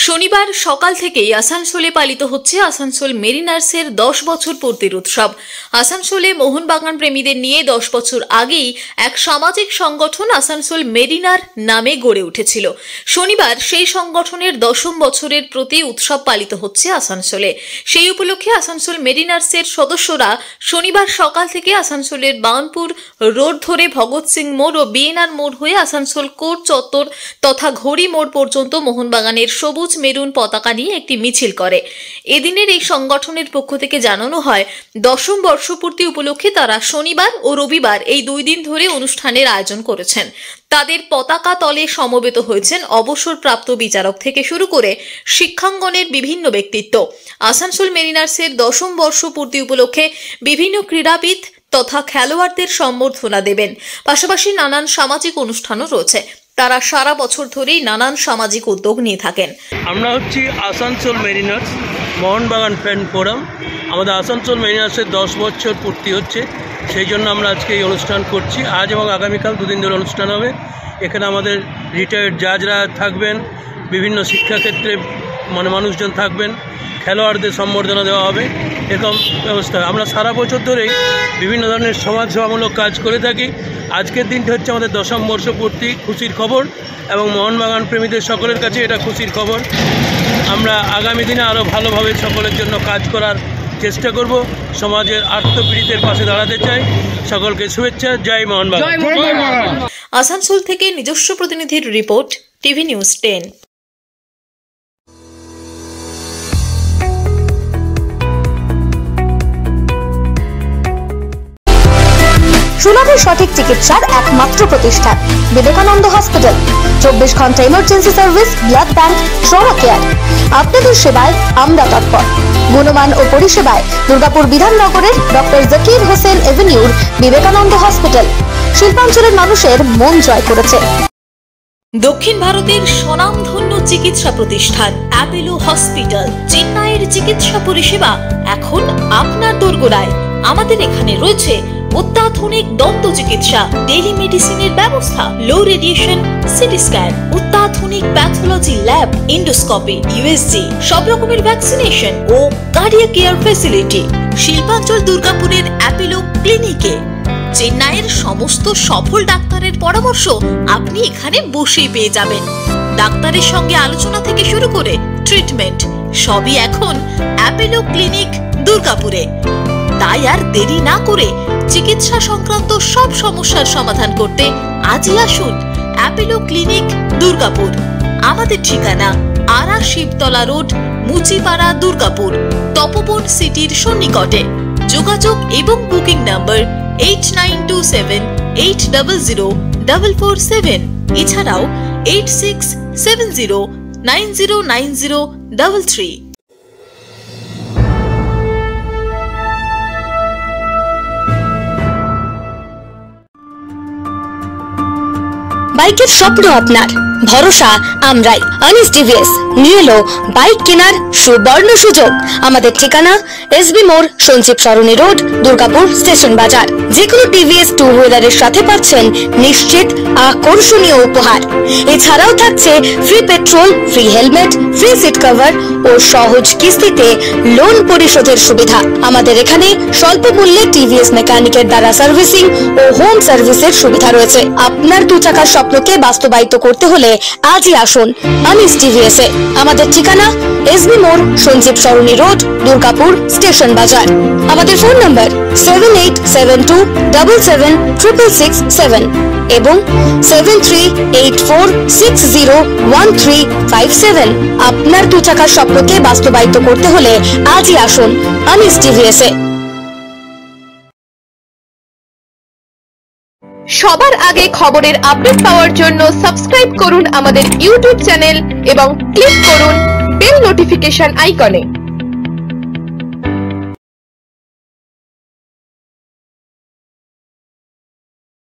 শনিবার সকাল থেকেই আসানসোলে পালিত হচ্ছে আসানসোল মেরিনার্সের 10 বছর পূর্তির উৎসব। আসানসোলে মোহনবাগান প্রেমীদের নিয়ে 10 বছর আগেই এক সামাজিক সংগঠন আসানসোল মেরিনার নামে গড়ে উঠেছিল। শনিবার সেই সংগঠনের 10ম বছরের প্রতি উৎসব পালিত হচ্ছে আসানসোলে। সেই উপলক্ষে আসানসোল মেরিনার্সের সদস্যরা শনিবার সকাল থেকে আসানসোলের বাউনপুর রোড ধরে ভগৎ সিং মোড় ও বিএনআর মোড় হয়ে আসানসোল কোর্ট চত্বর তথা ঘড়ি মোড় পর্যন্ত মোহনবাগানের সবুজ মেরুন পতাকা নিয়ে একটি মিছিল করে। এদিনের এই সংগঠনের পক্ষ থেকে জানানো হয়, 10ম বর্ষপূর্তি উপলক্ষে তারা শনিবার ও রবিবার এই 2 দিন ধরে অনুষ্ঠানের আয়োজন করেছেন। তাদের পতাকা তলে সমবেত হয়েছেন অবসরপ্রাপ্ত বিচারক থেকে শুরু করে শিক্ষাঙ্গনের বিভিন্ন ব্যক্তিত্ব। আসানসোল মেরিনার্সের 10ম বর্ষপূর্তি উপলক্ষে বিভিন্ন ক্রীড়াবিদ তথা খেলোয়াড়দের সম্বর্ধনা দেবেন। পাশাপাশি নানান সামাজিক অনুষ্ঠানও রয়েছে। তারা সারা বছর ধরেই নানান সামাজিক উদ্যোগ নিয়ে থাকেন। আমরা হচ্ছি Asansol Mariners Mohun Bagan fan forum. আমাদের আসানসোল মেরিনার্সের 10 বছর পূর্তি হচ্ছে, সেই জন্য আমরা আজকে এই অনুষ্ঠান করছি। আজ এবং আগামীকাল 2 দিন ধরে অনুষ্ঠান হবে। এখানে আমাদের রিটায়ার্ড জাজরা থাকবেন, বিভিন্ন শিক্ষাক্ষেত্রে মানুষজন থাকবেন, খেলোয়াড়দের সম্বর্ধনা দেওয়া হবে, এরকম ব্যবস্থা। আমরা সারা বছর ধরেই বিভিন্ন ধরনের সমাজসেবামূলক কাজ করে থাকি। আজকের দিনটি হচ্ছে আমাদের 10ম বর্ষপূর্তি, খুশির খবর, এবং মোহনবাগান প্রেমীদের সকলের কাছে এটা খুশির খবর। আমরা আগামী দিনে আরও ভালোভাবে সকলের জন্য কাজ করার চেষ্টা করব। সমাজের আর্তপীড়িতের পাশে দাঁড়াতে চাই। সকলকে শুভেচ্ছা। জয় মোহনবাগান। আসানসোল থেকে নিজস্ব প্রতিনিধির রিপোর্ট, টিভি নিউজ 10। সুলভে সঠিক চিকিৎসার একমাত্র প্রতিষ্ঠান বিবেকানন্দ হসপিটাল। 24 ঘন্টা emergency service, blood bank, trauma care. আপনাদের সেবায় আমরা তৎপর। গুণমান ও পরিষেবায় দুর্গাপুর বিধাননগরের ডক্টর জাকির হোসেন এভিনিউর বিবেকানন্দ হসপিটাল শিল্পাঞ্চলের মানুষের মন জয় করেছে। দক্ষিণ ভারতের স্বনামধন্য চিকিৎসা প্রতিষ্ঠান অ্যাপোলো হসপিটাল। চেন্নাইয়ের চিকিৎসা পরিষেবা এখন আপনার দোরগোড়ায়। আমাদের এখানে রয়েছে অত্যাধুনিক দন্ত চিকিৎসা, টেলিমেডিসিনের ব্যবস্থা, লো রেডিয়েশন সিটি স্ক্যান, অত্যাধুনিক প্যাথোলজি ল্যাব, এন্ডোস্কোপি, ইউএসজি, সব রকমের ভ্যাকসিনেশন ও কার্ডিয়াক কেয়ার ফ্যাসিলিটি। শিল্পাঞ্চল দুর্গাপুরের অ্যাপোলো ক্লিনিকে চেন্নাইয়ের সমস্ত সফল ডাক্তারের পরামর্শ আপনি এখানে বসেই পেয়ে যাবেন। ডাক্তারের সঙ্গে আলোচনা থেকে শুরু করে ট্রিটমেন্ট সবই এখন অ্যাপোলো ক্লিনিক দুর্গাপুরে। তাই আর দেরি না করে চিকিৎসা সংক্রান্ত সব সমস্যার সমাধান করতে আজই আসুন অ্যাপোলো ক্লিনিক দুর্গাপুর। আমাদের ঠিকানা আরা শিবতলা রোড, মুচিপাড়া, দুর্গাপুর, তপবন সিটির সন্নিকটে। যোগাযোগ এবং বুকিং নাম্বার 8927800447। এছাড়াও 8670909033। বাইকের স্বপ্ন আপনার, ভরসা আমরাই। আনিস টিভিএস নিয়ে এলো বাইক কেনার সুবর্ণ সুযোগ। আমাদের ঠিকানা এসবি মোড়, সঞ্জীব সরণি রোড, দুর্গাপুর স্টেশন বাজার। যেকোনো টিভিএস 2 হুইলারের সাথে পাচ্ছেন নিশ্চিত আকর্ষণীয় উপহার। এছাড়াও থাকছে free petrol, free helmet, free seat cover ও সহজ কিস্তিতে লোন পরিশোধের সুবিধা। আমাদের এখানে স্বল্প মূল্যে টিভিএস মেকানিকের দ্বারা সার্ভিসিং ও হোম সার্ভিসের সুবিধা রয়েছে। আপনার 2 চাকার স্বপ্নকে বাস্তবায়িত করতে হলে আজই আসুন আনিস টিভিএস এ। আমাদের ঠিকানা এসবি মোড়, সঞ্জীব সরণি রোড, দুর্গাপুর স্টেশন বাজার। আমাদের ফোন নাম্বার 7872776667 এবং 7384601357। আপনার 2 চাকার স্বপ্নকে বাস্তবায়িত করতে হলে আজই আসুন আনিস টিভিএস এ। সবার আগে খবরের আপডেট পাওয়ার জন্য সাবস্ক্রাইব করুন আমাদের ইউটিউব চ্যানেল এবং ক্লিক করুন বেল নোটিফিকেশন আইকনে।